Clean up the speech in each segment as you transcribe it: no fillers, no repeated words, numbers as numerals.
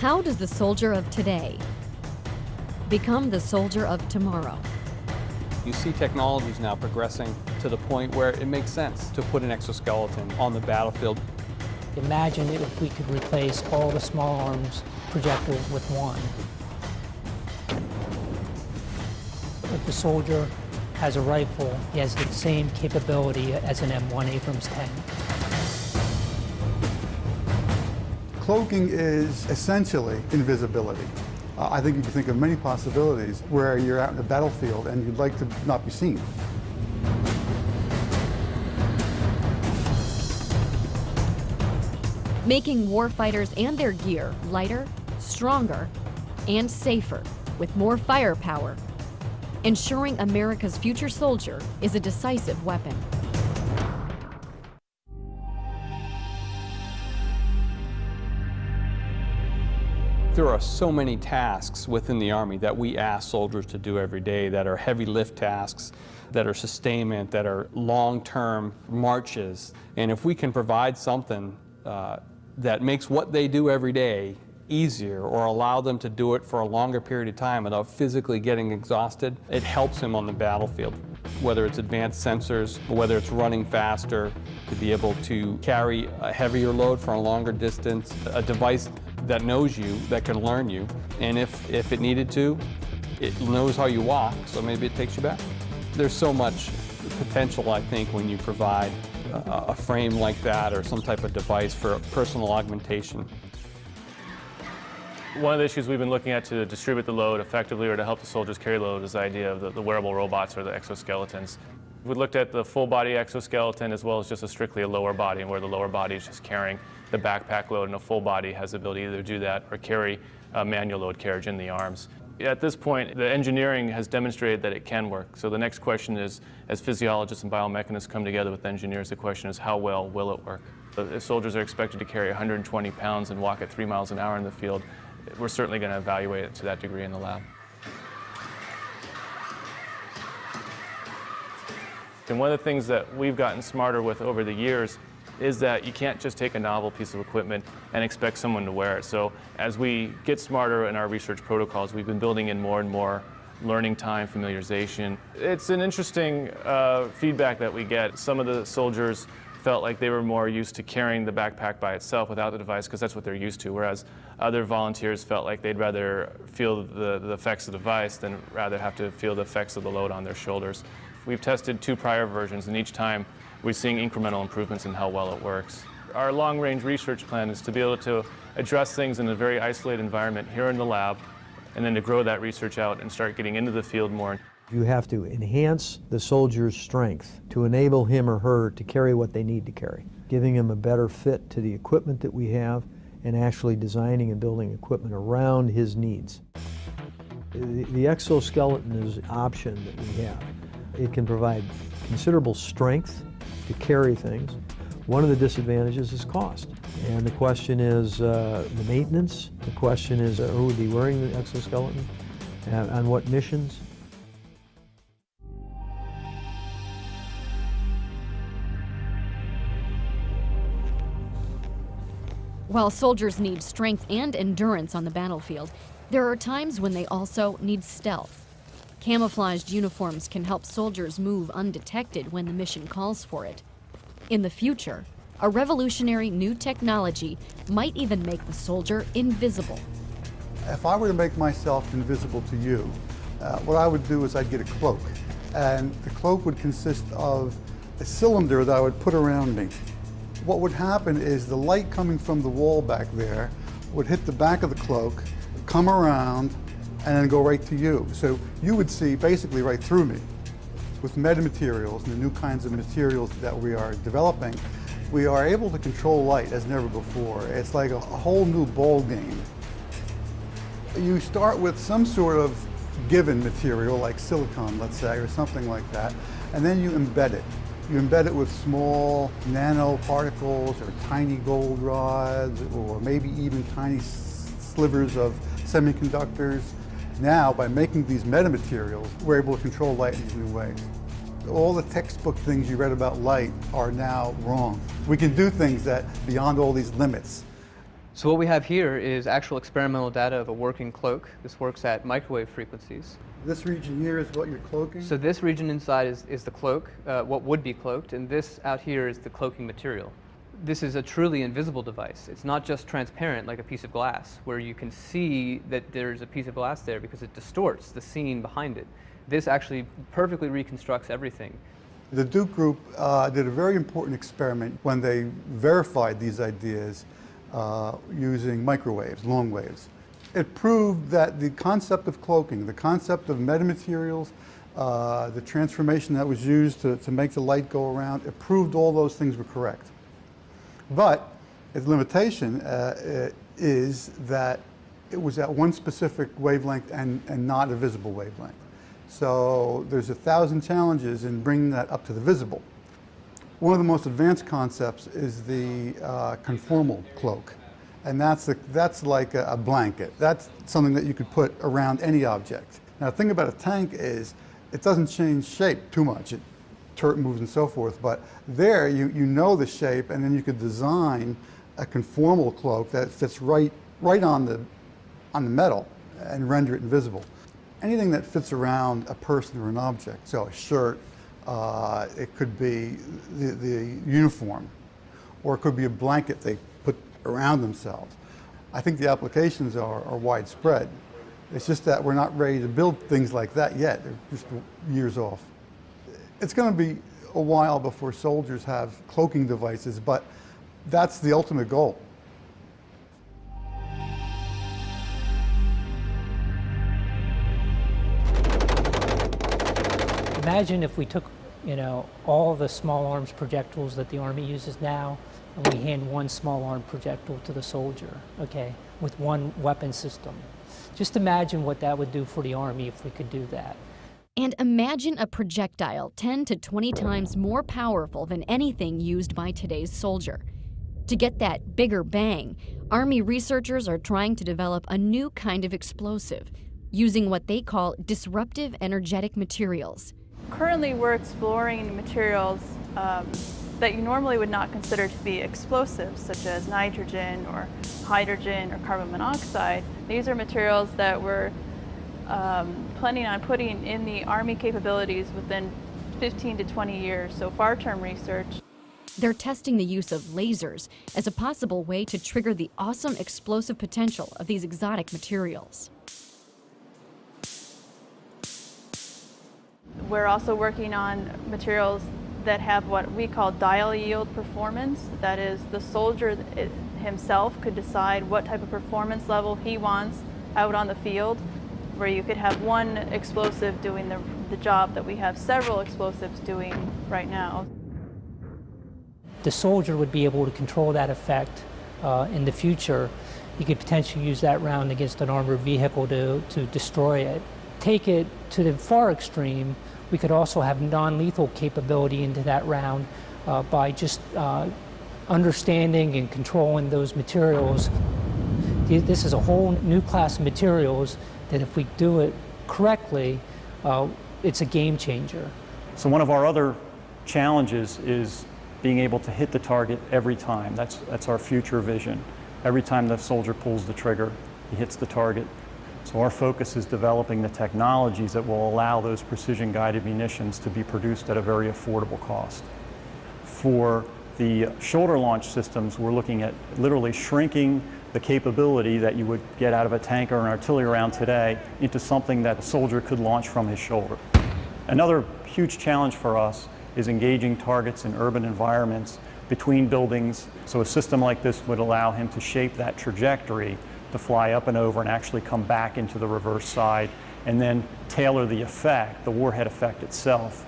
How does the soldier of today become the soldier of tomorrow? You see technologies now progressing to the point where it makes sense to put an exoskeleton on the battlefield. Imagine if we could replace all the small arms projectiles with one. If the soldier has a rifle, he has the same capability as an M1 Abrams tank. Cloaking is essentially invisibility. I think you can think of many possibilities where you're out in the battlefield and you'd like to not be seen. Making warfighters and their gear lighter, stronger, and safer with more firepower. Ensuring America's future soldier is a decisive weapon. There are so many tasks within the Army that we ask soldiers to do every day that are heavy lift tasks, that are sustainment, that are long-term marches. And if we can provide something that makes what they do every day easier or allow them to do it for a longer period of time without physically getting exhausted, it helps them on the battlefield. Whether it's advanced sensors, whether it's running faster, to be able to carry a heavier load for a longer distance, a device that knows you, that can learn you, and if it needed to, it knows how you walk, so maybe it takes you back. There's so much potential, I think, when you provide a frame like that or some type of device for personal augmentation. One of the issues we've been looking at to distribute the load effectively or to help the soldiers carry load is the idea of the wearable robots or the exoskeletons. We looked at the full body exoskeleton as well as just strictly a lower body, where the lower body is just carrying the backpack load, and a full body has the ability to either do that or carry manual load carriage in the arms. At this point, the engineering has demonstrated that it can work. So the next question is, as physiologists and biomechanists come together with engineers, the question is how well will it work? If soldiers are expected to carry 120 pounds and walk at 3 miles an hour in the field, we're certainly going to evaluate it to that degree in the lab. And one of the things that we've gotten smarter with over the years is that you can't just take a novel piece of equipment and expect someone to wear it. So as we get smarter in our research protocols, we've been building in more and more learning time, familiarization. It's an interesting feedback that we get. Some of the soldiers felt like they were more used to carrying the backpack by itself without the device because that's what they're used to, whereas other volunteers felt like they'd rather feel the effects of the device than rather have to feel the effects of the load on their shoulders. We've tested 2 prior versions, and each time we're seeing incremental improvements in how well it works. Our long-range research plan is to be able to address things in a very isolated environment here in the lab, and then to grow that research out and start getting into the field more. You have to enhance the soldier's strength to enable him or her to carry what they need to carry, giving him a better fit to the equipment that we have and actually designing and building equipment around his needs. The exoskeleton is an option that we have. It can provide considerable strength to carry things. One of the disadvantages is cost. And the question is the maintenance. The question is who would be wearing the exoskeleton, on what missions. While soldiers need strength and endurance on the battlefield, there are times when they also need stealth. Camouflaged uniforms can help soldiers move undetected when the mission calls for it. In the future, a revolutionary new technology might even make the soldier invisible. If I were to make myself invisible to you, what I would do is I'd get a cloak. And the cloak would consist of a cylinder that I would put around me. What would happen is the light coming from the wall back there would hit the back of the cloak, come around, and then go right to you. So you would see basically right through me. With metamaterials and the new kinds of materials that we are developing, we are able to control light as never before. It's like a whole new ball game. You start with some sort of given material like silicon, let's say, or something like that, and then you embed it. You embed it with small nanoparticles or tiny gold rods or maybe even tiny slivers of semiconductors. Now, by making these metamaterials, we're able to control light in these new ways. All the textbook things you read about light are now wrong. We can do things that beyond all these limits. So what we have here is actual experimental data of a working cloak. This works at microwave frequencies. This region here is what you're cloaking? So this region inside is the cloak, what would be cloaked, and this out here is the cloaking material. This is a truly invisible device. It's not just transparent like a piece of glass, where you can see that there's a piece of glass there because it distorts the scene behind it. This actually perfectly reconstructs everything. The Duke Group did a very important experiment when they verified these ideas using microwaves, long waves. It proved that the concept of cloaking, the concept of metamaterials, the transformation that was used to make the light go around, it proved all those things were correct. But its limitation is that it was at one specific wavelength and not a visible wavelength. So there's 1,000 challenges in bringing that up to the visible. One of the most advanced concepts is the conformal cloak. And that's like a blanket. That's something that you could put around any object. Now the thing about a tank is it doesn't change shape too much. Turret moves and so forth, but there you know the shape, and then you could design a conformal cloak that fits right on the metal and render it invisible. Anything that fits around a person or an object, so a shirt, it could be the uniform, or it could be a blanket they put around themselves. I think the applications are widespread. It's just that we're not ready to build things like that yet. They're just years off. It's going to be a while before soldiers have cloaking devices, but that's the ultimate goal. Imagine if we took, all the small arms projectiles that the Army uses now, and we hand one small arm projectile to the soldier, okay, with one weapon system. Just imagine what that would do for the Army if we could do that. And imagine a projectile 10 to 20 times more powerful than anything used by today's soldier. To get that bigger bang, Army researchers are trying to develop a new kind of explosive, using what they call disruptive energetic materials. Currently, we're exploring materials that you normally would not consider to be explosives, such as nitrogen or hydrogen or carbon monoxide. These are materials that we're planning on putting in the Army capabilities within 15 to 20 years, so far-term research. They're testing the use of lasers as a possible way to trigger the awesome explosive potential of these exotic materials. We're also working on materials that have what we call dial yield performance. That is, the soldier himself could decide what type of performance level he wants out on the field, where you could have one explosive doing the job that we have several explosives doing right now. The soldier would be able to control that effect in the future. He could potentially use that round against an armored vehicle to destroy it. Take it to the far extreme, we could also have non-lethal capability into that round by just understanding and controlling those materials. This is a whole new class of materials that if we do it correctly, it's a game changer. So one of our other challenges is being able to hit the target every time. That's our future vision. Every time the soldier pulls the trigger, he hits the target. So our focus is developing the technologies that will allow those precision-guided munitions to be produced at a very affordable cost. For the shoulder launch systems, we're looking at literally shrinking the capability that you would get out of a tank or an artillery round today into something that a soldier could launch from his shoulder. Another huge challenge for us is engaging targets in urban environments between buildings. So a system like this would allow him to shape that trajectory to fly up and over and actually come back into the reverse side and then tailor the effect, the warhead effect itself.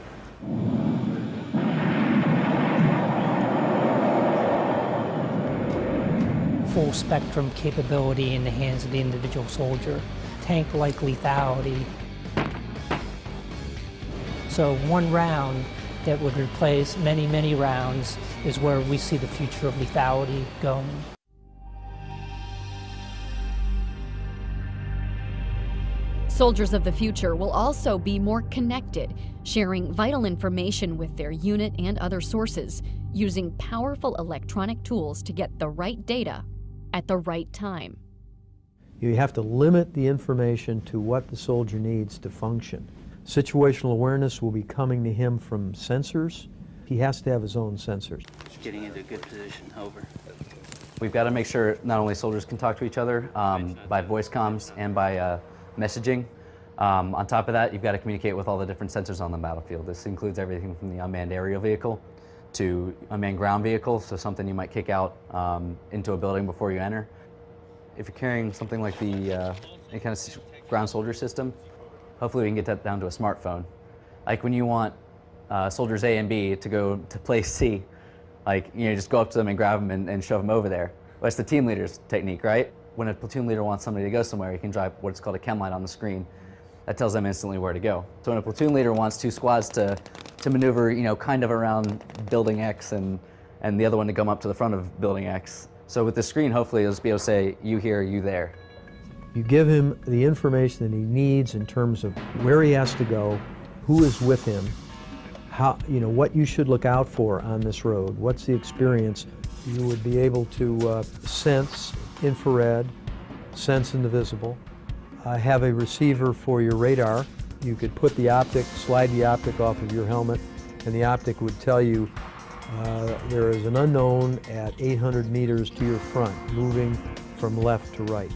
Full spectrum capability in the hands of the individual soldier. Tank-like lethality. So one round that would replace many, many rounds is where we see the future of lethality going. Soldiers of the future will also be more connected, sharing vital information with their unit and other sources, using powerful electronic tools to get the right data at the right time. You have to limit the information to what the soldier needs to function. Situational awareness will be coming to him from sensors. He has to have his own sensors. Just getting into a good position, over. We've got to make sure not only soldiers can talk to each other by voice comms and by messaging. On top of that, you've got to communicate with all the different sensors on the battlefield. This includes everything from the unmanned aerial vehicle to unmanned ground vehicle, so something you might kick out into a building before you enter. If you're carrying something like the any kind of ground soldier system, hopefully we can get that down to a smartphone. Like when you want soldiers A and B to go to place C, like, you know, just go up to them and grab them and shove them over there. Well, that's the team leader's technique, right? When a platoon leader wants somebody to go somewhere, you can drive what's called a chem light on the screen. That tells them instantly where to go. So when a platoon leader wants two squads to maneuver, you know, kind of around building X and the other one to come up to the front of building X. So with the screen, hopefully you'll just be able to say, you here, you there. You give him the information that he needs in terms of where he has to go, who is with him, how, you know, what you should look out for on this road, what's the experience. You would be able to sense infrared, sense in the visible, have a receiver for your radar. You could put the optic, slide the optic off of your helmet, and the optic would tell you there is an unknown at 800 meters to your front, moving from left to right.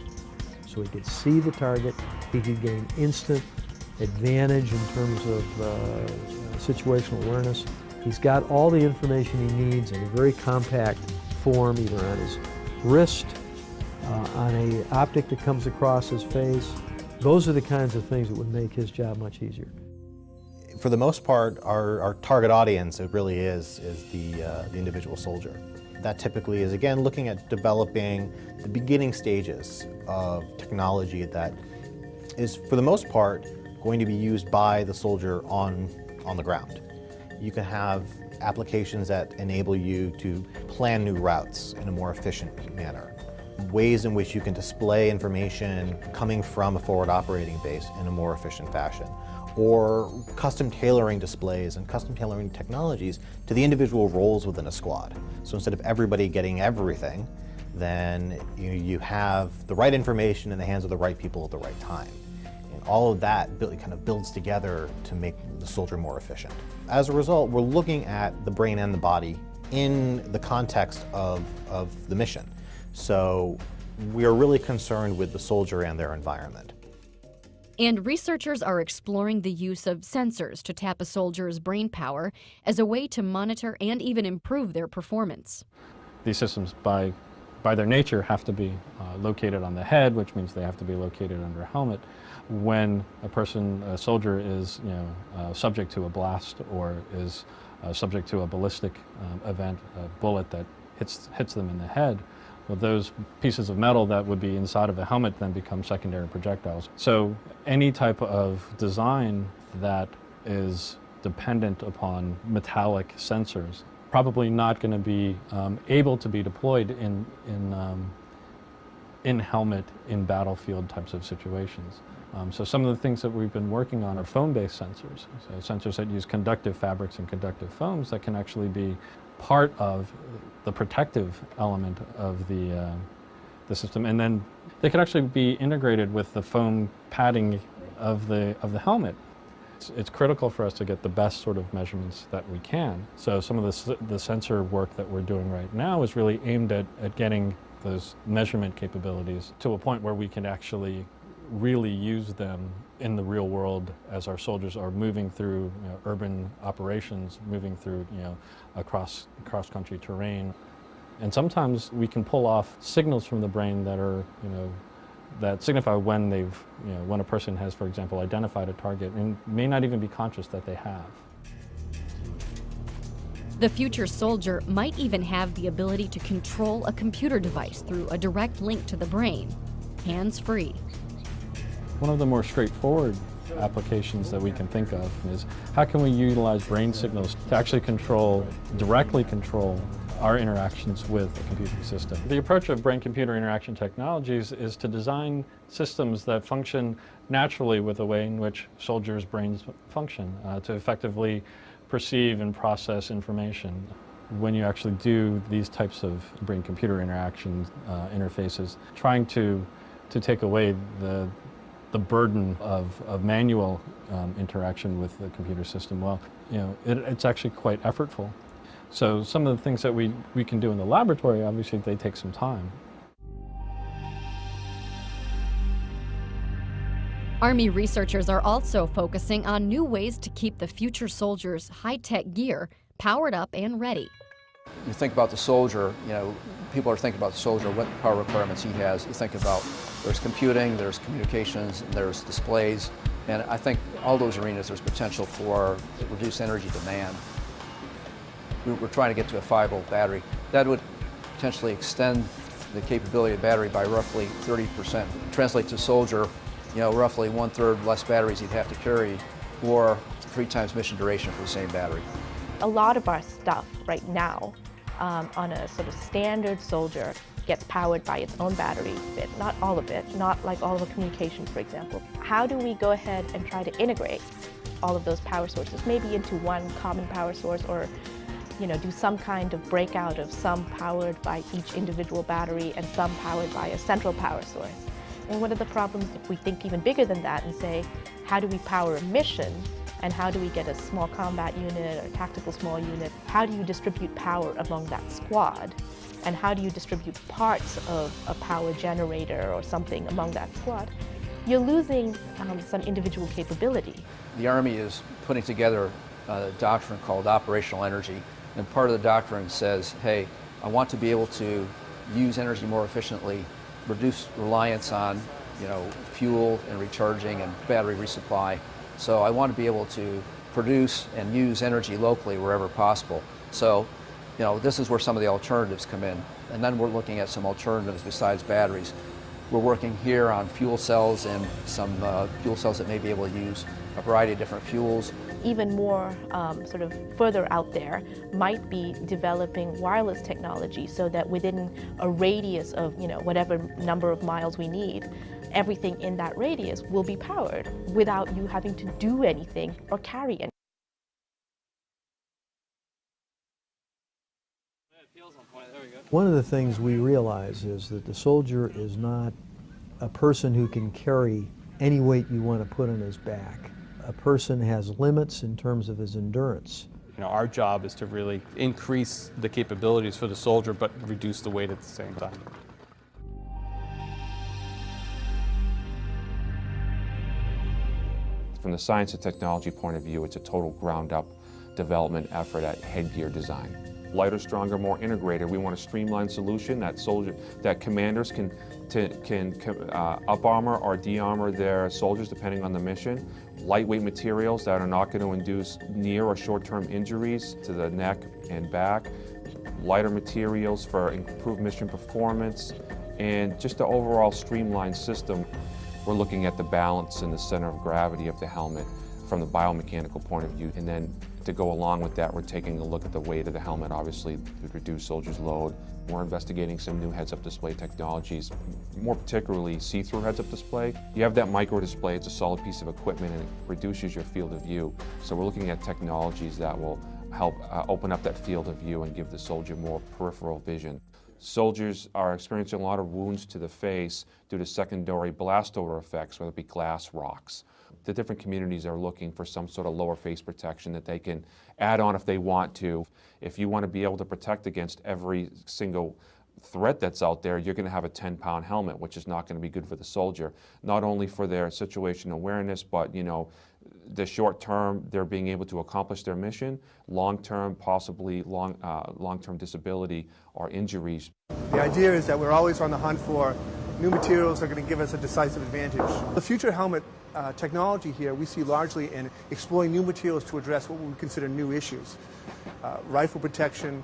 So he could see the target, he could gain instant advantage in terms of situational awareness. He's got all the information he needs in a very compact form, either on his wrist, on an optic that comes across his face. Those are the kinds of things that would make his job much easier. For the most part, our target audience, it really is the individual soldier. That typically is, again, looking at developing the beginning stages of technology that is, for the most part, going to be used by the soldier on the ground. You can have applications that enable you to plan new routes in a more efficient manner. Ways in which you can display information coming from a forward operating base in a more efficient fashion. Or custom tailoring displays and custom tailoring technologies to the individual roles within a squad. So instead of everybody getting everything, then you have the right information in the hands of the right people at the right time. And all of that kind of builds together to make the soldier more efficient. As a result, we're looking at the brain and the body in the context of the mission. So we are really concerned with the soldier and their environment. And researchers are exploring the use of sensors to tap a soldier's brain power as a way to monitor and even improve their performance. These systems, by their nature, have to be located on the head, which means they have to be located under a helmet. When a soldier is subject to a blast or is subject to a ballistic event, a bullet that hits them in the head, well, those pieces of metal that would be inside of a helmet then become secondary projectiles. So any type of design that is dependent upon metallic sensors probably not going to be able to be deployed in helmet, in battlefield types of situations. So some of the things that we've been working on are foam-based sensors. So sensors that use conductive fabrics and conductive foams that can actually be part of the protective element of the system, and then they could actually be integrated with the foam padding of the helmet. It's critical for us to get the best sort of measurements that we can. So some of the sensor work that we're doing right now is really aimed at getting those measurement capabilities to a point where we can actually really use them in the real world as our soldiers are moving through urban operations, moving through cross-country terrain. And sometimes we can pull off signals from the brain that are that signify when when a person has, for example, identified a target and may not even be conscious that they have. The future soldier might even have the ability to control a computer device through a direct link to the brain, hands-free. One of the more straightforward applications that we can think of is how can we utilize brain signals to actually directly control our interactions with a computing system. The approach of brain-computer interaction technologies is to design systems that function naturally with the way in which soldiers' brains function, to effectively perceive and process information. when you actually do these types of brain-computer interaction interfaces, trying to take away the burden of manual interaction with the computer system, well, you know, it's actually quite effortful. So some of the things that we can do in the laboratory, obviously, they take some time. Army researchers are also focusing on new ways to keep the future soldiers' high-tech gear powered up and ready. You think about the soldier, you know, people are thinking about the soldier, what power requirements he has. You think about there's computing, there's communications, there's displays, and I think all those arenas there's potential for reduced energy demand. We're trying to get to a 5-volt battery. That would potentially extend the capability of the battery by roughly 30%. Translate to soldier, you know, roughly 1/3 less batteries he'd have to carry, or 3 times mission duration for the same battery. A lot of our stuff right now on a sort of standard soldier gets powered by its own battery bit, not all of it, not like all of the communications, for example. How do we go ahead and try to integrate all of those power sources, maybe into one common power source, or you know, do some kind of breakout of some powered by each individual battery and some powered by a central power source? And what are the problems if we think even bigger than that and say, how do we power a mission? And how do we get a small combat unit or tactical small unit? How do you distribute power among that squad? And how do you distribute parts of a power generator or something among that squad? You're losing some individual capability. The Army is putting together a doctrine called operational energy. And part of the doctrine says, hey, I want to be able to use energy more efficiently, reduce reliance on, you know, fuel and recharging and battery resupply. So I want to be able to produce and use energy locally wherever possible. So, you know, this is where some of the alternatives come in. And then we're looking at some alternatives besides batteries. We're working here on fuel cells and some fuel cells that may be able to use a variety of different fuels. Even more sort of further out there might be developing wireless technology so that within a radius of, you know, whatever number of miles we need, everything in that radius will be powered without you having to do anything or carry anything. One of the things we realize is that the soldier is not a person who can carry any weight you want to put on his back. A person has limits in terms of his endurance. You know, our job is to really increase the capabilities for the soldier, but reduce the weight at the same time. From the science and technology point of view, it's a total ground-up development effort at headgear design. Lighter, stronger, more integrated. We want a streamlined solution that commanders can up-armor or de-armor their soldiers depending on the mission. Lightweight materials that are not going to induce near or short-term injuries to the neck and back. Lighter materials for improved mission performance, and just the overall streamlined system. We're looking at the balance and the center of gravity of the helmet from the biomechanical point of view, and then to go along with that, we're taking a look at the weight of the helmet, obviously, to reduce soldiers' load. We're investigating some new heads-up display technologies, more particularly see-through heads-up display. You have that micro display, it's a solid piece of equipment, and it reduces your field of view. So we're looking at technologies that will help open up that field of view and give the soldier more peripheral vision. Soldiers are experiencing a lot of wounds to the face due to secondary blast over effects, whether it be glass, rocks. The different communities are looking for some sort of lower face protection that they can add on if they want to. If you want to be able to protect against every single threat that's out there, you're going to have a 10-pound helmet, which is not going to be good for the soldier. Not only for their situational awareness, but, you know, the short term, they're being able to accomplish their mission. Long term, possibly long-term disability or injuries. The idea is that we're always on the hunt for new materials that are going to give us a decisive advantage. The future helmet technology here we see largely in exploring new materials to address what we would consider new issues. Rifle protection,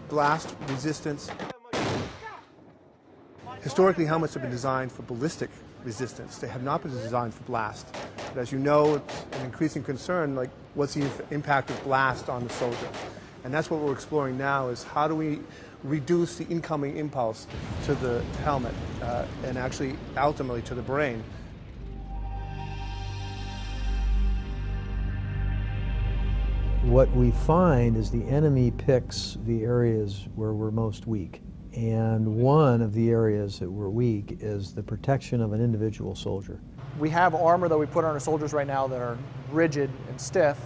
blast resistance. Historically, helmets have been designed for ballistic resistance. They have not been designed for blast. But as you know, it's an increasing concern, like what's the impact of blast on the soldier? And that's what we're exploring now, is how do we reduce the incoming impulse to the helmet and actually ultimately to the brain. What we find is the enemy picks the areas where we're most weak. And one of the areas that we're weak is the protection of an individual soldier. We have armor that we put on our soldiers right now that are rigid and stiff,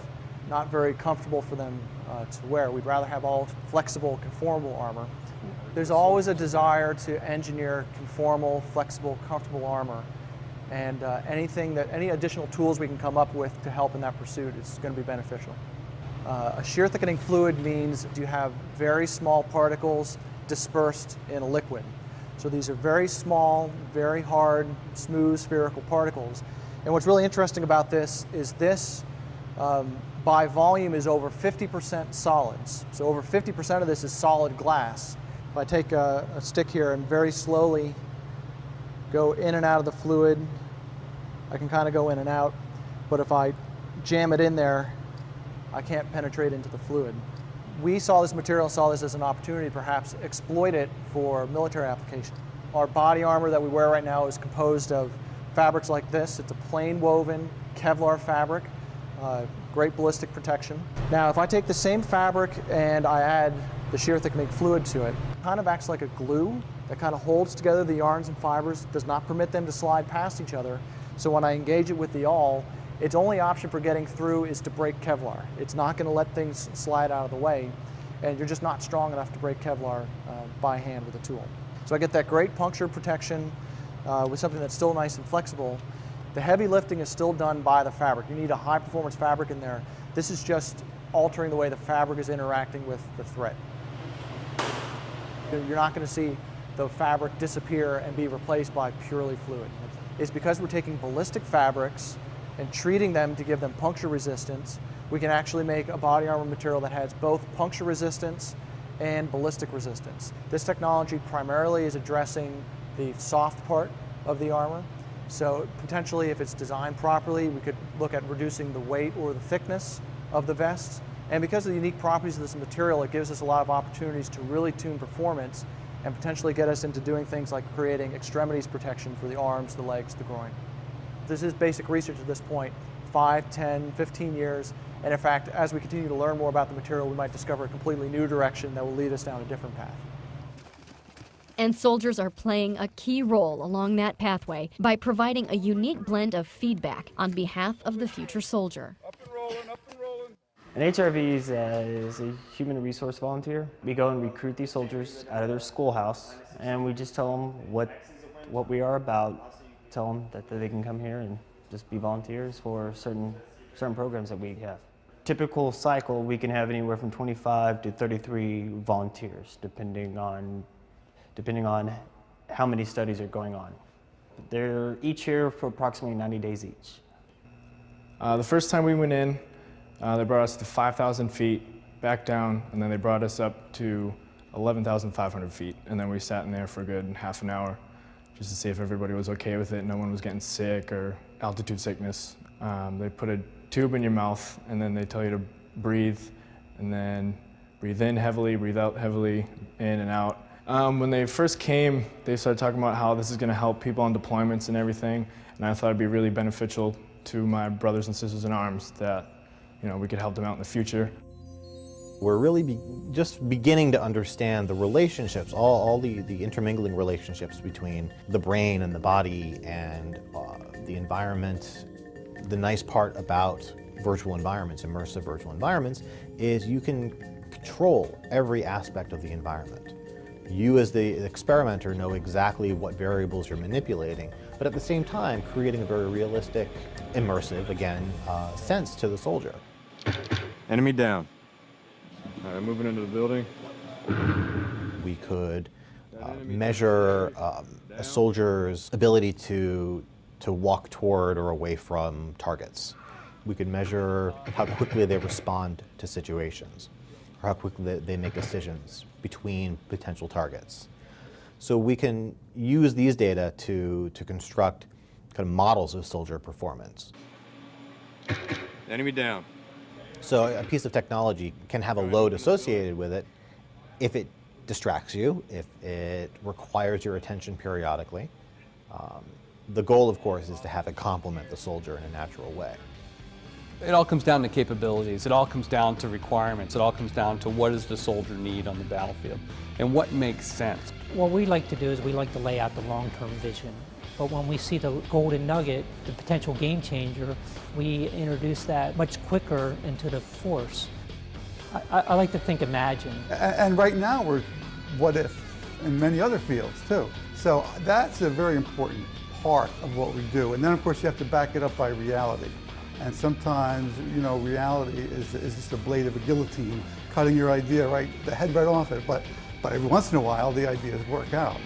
not very comfortable for them to wear. We'd rather have all flexible, conformable armor. There's always a desire to engineer conformal, flexible, comfortable armor. And any additional tools we can come up with to help in that pursuit is going to be beneficial. A shear thickening fluid means you have very small particles dispersed in a liquid. So these are very small, very hard, smooth, spherical particles. And what's really interesting about this is this, by volume, is over 50% solids. So over 50% of this is solid glass. If I take a stick here and very slowly go in and out of the fluid, I can kind of go in and out. But if I jam it in there, I can't penetrate into the fluid. We saw this material, saw this as an opportunity to perhaps exploit it for military application. Our body armor that we wear right now is composed of fabrics like this. It's a plain woven Kevlar fabric, great ballistic protection. Now if I take the same fabric and I add the shear thickening fluid to it, it kind of acts like a glue that kind of holds together the yarns and fibers, does not permit them to slide past each other. So when I engage it with the awl, its only option for getting through is to break Kevlar. It's not going to let things slide out of the way, and you're just not strong enough to break Kevlar by hand with a tool. So I get that great puncture protection with something that's still nice and flexible. The heavy lifting is still done by the fabric. You need a high performance fabric in there. This is just altering the way the fabric is interacting with the thread. You're not going to see the fabric disappear and be replaced by purely fluid. It's because we're taking ballistic fabrics and treating them to give them puncture resistance. We can actually make a body armor material that has both puncture resistance and ballistic resistance. This technology primarily is addressing the soft part of the armor. So potentially, if it's designed properly, we could look at reducing the weight or the thickness of the vest. And because of the unique properties of this material, it gives us a lot of opportunities to really tune performance and potentially get us into doing things like creating extremities protection for the arms, the legs, the groin. This is basic research at this point, 5, 10, 15 years. And in fact, as we continue to learn more about the material, we might discover a completely new direction that will lead us down a different path. And soldiers are playing a key role along that pathway by providing a unique blend of feedback on behalf of the future soldier. An HRV is a human resource volunteer. We go and recruit these soldiers out of their schoolhouse, and we just tell them what we are about, tell them that they can come here and just be volunteers for certain programs that we have. Typical cycle, we can have anywhere from 25 to 33 volunteers, depending on how many studies are going on. They're each here for approximately 90 days each. The first time we went in, they brought us to 5,000 feet, back down, and then they brought us up to 11,500 feet. And then we sat in there for a good half an hour just to see if everybody was okay with it, no one was getting sick or altitude sickness. They put a tube in your mouth, and then they tell you to breathe, and then breathe in heavily, breathe out heavily, in and out. When they first came, they started talking about how this is going to help people on deployments and everything, and I thought it'd be really beneficial to my brothers and sisters in arms that, you know, we could help them out in the future. We're really just beginning to understand the relationships, all the intermingling relationships between the brain and the body and the environment. The nice part about virtual environments, immersive virtual environments, is you can control every aspect of the environment. You as the experimenter know exactly what variables you're manipulating, but at the same time creating a very realistic, immersive, again, sense to the soldier. Enemy down. All right, moving into the building. We could measure a soldier's ability to walk toward or away from targets. We could measure how quickly they respond to situations, or how quickly they make decisions between potential targets. So we can use these data to construct kind of models of soldier performance. Enemy down. So a piece of technology can have a load associated with it if it distracts you, if it requires your attention periodically. The goal, of course, is to have it complement the soldier in a natural way. It all comes down to capabilities. It all comes down to requirements. It all comes down to what does the soldier need on the battlefield and what makes sense. What we like to do is we like to lay out the long-term vision. But when we see the golden nugget, the potential game changer, we introduce that much quicker into the force. I like to think imagine. And right now we're what if in many other fields too. So that's a very important part of what we do. And then of course you have to back it up by reality. And sometimes, you know, reality is just a blade of a guillotine, cutting your idea the head right off it. But every once in a while the ideas work out.